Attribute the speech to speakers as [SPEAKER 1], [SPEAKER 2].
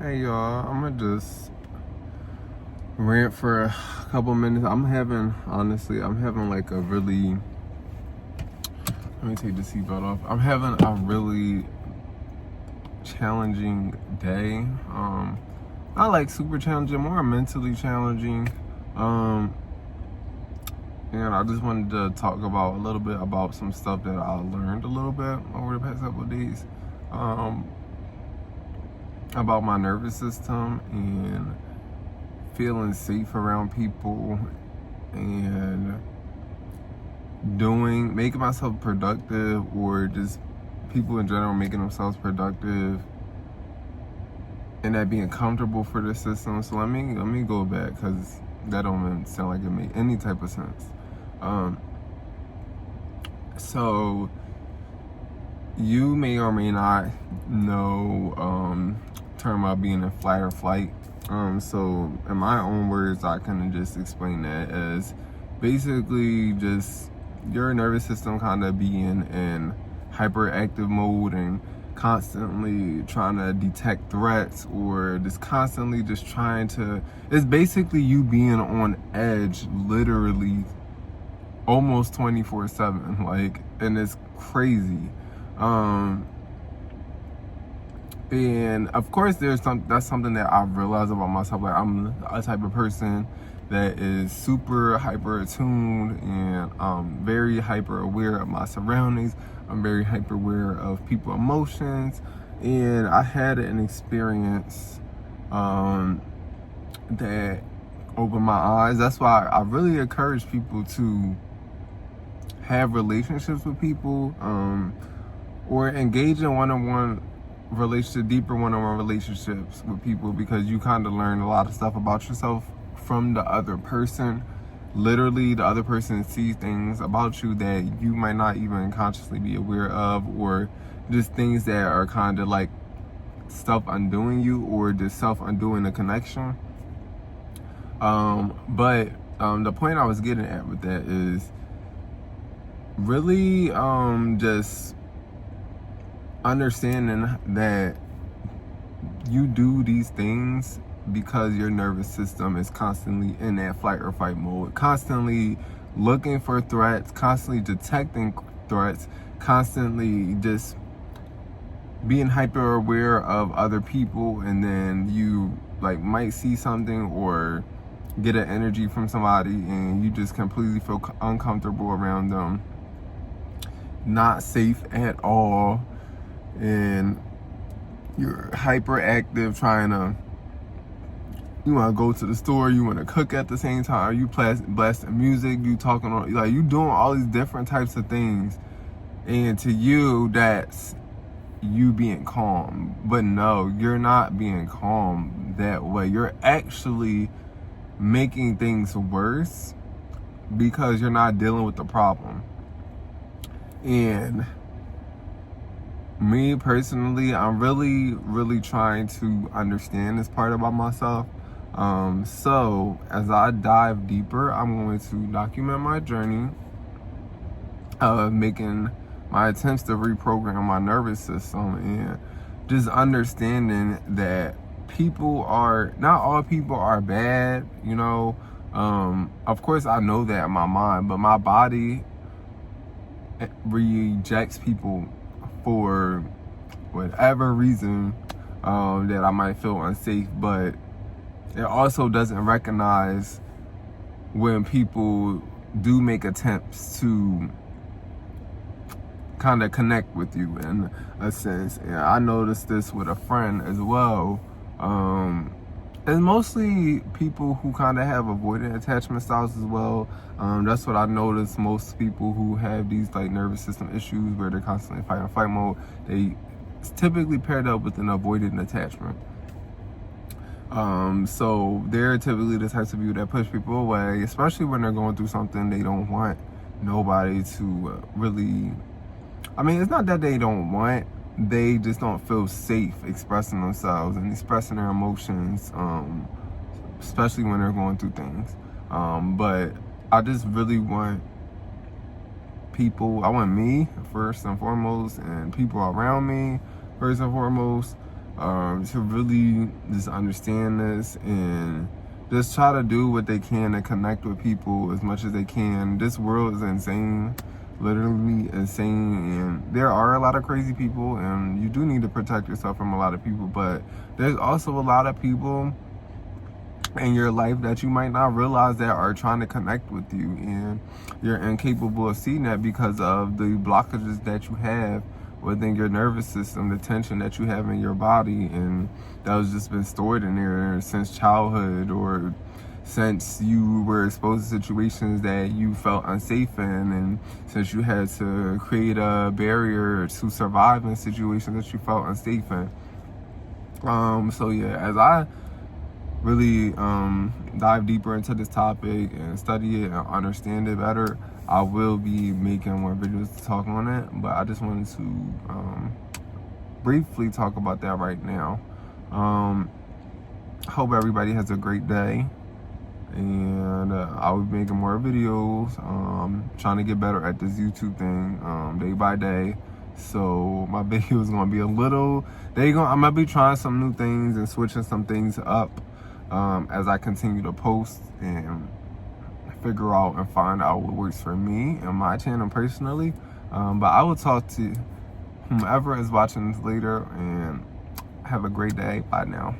[SPEAKER 1] Hey y'all, I'm gonna just rant for a couple minutes. I'm having like a really, let me take the seatbelt off. I'm having a really challenging day. Not like super challenging, more mentally challenging. Um, and I just wanted to talk about a little bit about some stuff that I learned a little bit over the past couple of days. About my nervous system and feeling safe around people and making myself productive, or just people in general making themselves productive, and that being comfortable for the system. So let me go back, because that don't even sound like it made any type of sense. So you may or may not know term about being in fight or flight. So in my own words, I kind of just explain that as basically just your nervous system kind of being in hyperactive mode and constantly trying to detect threats, or just constantly just trying to, it's basically you being on edge literally almost 24/7, like, and it's crazy. And of course, that's something that I've realized about myself. Like, I'm a type of person that is super hyper attuned and very hyper aware of my surroundings. I'm very hyper aware of people's emotions. And I had an experience that opened my eyes. That's why I really encourage people to have relationships with people, or engage in deeper one-on-one relationships with people, because you kind of learn a lot of stuff about yourself from the other person. Literally, the other person sees things about you that you might not even consciously be aware of, or just things that are kind of like self-undoing you, or just self-undoing the connection. But the point I was getting at with that is really just understanding that you do these things because your nervous system is constantly in that flight or fight mode, constantly looking for threats, constantly detecting threats, constantly just being hyper aware of other people. And then you like might see something or get an energy from somebody, and you just completely feel uncomfortable around them, not safe at all, and you're hyperactive, you want to go to the store, you want to cook at the same time, you blasting music, you talking on, like, you doing all these different types of things, and to you that's you being calm. But no, you're not being calm that way. You're actually making things worse because you're not dealing with the problem. And me personally, I'm really trying to understand this part about myself. So as I dive deeper, I'm going to document my journey of making my attempts to reprogram my nervous system, and just understanding that not all people are bad, you know. Of course I know that in my mind, but my body rejects people for whatever reason, that I might feel unsafe. But it also doesn't recognize when people do make attempts to kind of connect with you in a sense. And I noticed this with a friend as well. And mostly people who kind of have avoidant attachment styles as well. That's what I noticed. Most people who have these like nervous system issues where they're constantly fight or fight mode, they typically paired up with an avoidant attachment. So they're typically the types of people that push people away, especially when they're going through something they don't want nobody to really. I mean, it's not that they don't want, they just don't feel safe expressing themselves and expressing their emotions, especially when they're going through things. But I just really want me first and foremost, and people around me first and foremost, to really just understand this and just try to do what they can to connect with people as much as they can. This world is insane, literally insane, and there are a lot of crazy people, and you do need to protect yourself from a lot of people, but there's also a lot of people in your life that you might not realize that are trying to connect with you, and you're incapable of seeing that because of the blockages that you have within your nervous system, the tension that you have in your body, and that was just been stored in there since childhood, or since you were exposed to situations that you felt unsafe in, and since you had to create a barrier to survive in situations that you felt unsafe in. So yeah, as I really dive deeper into this topic and study it and understand it better, I will be making more videos to talk on it, but I just wanted to briefly talk about that right now. Hope everybody has a great day, and I will be making more videos, trying to get better at this YouTube thing day by day. So my video is gonna be a little, I might be trying some new things and switching some things up as I continue to post and figure out and find out what works for me and my channel personally. But I will talk to whomever is watching this later, and have a great day. Bye now.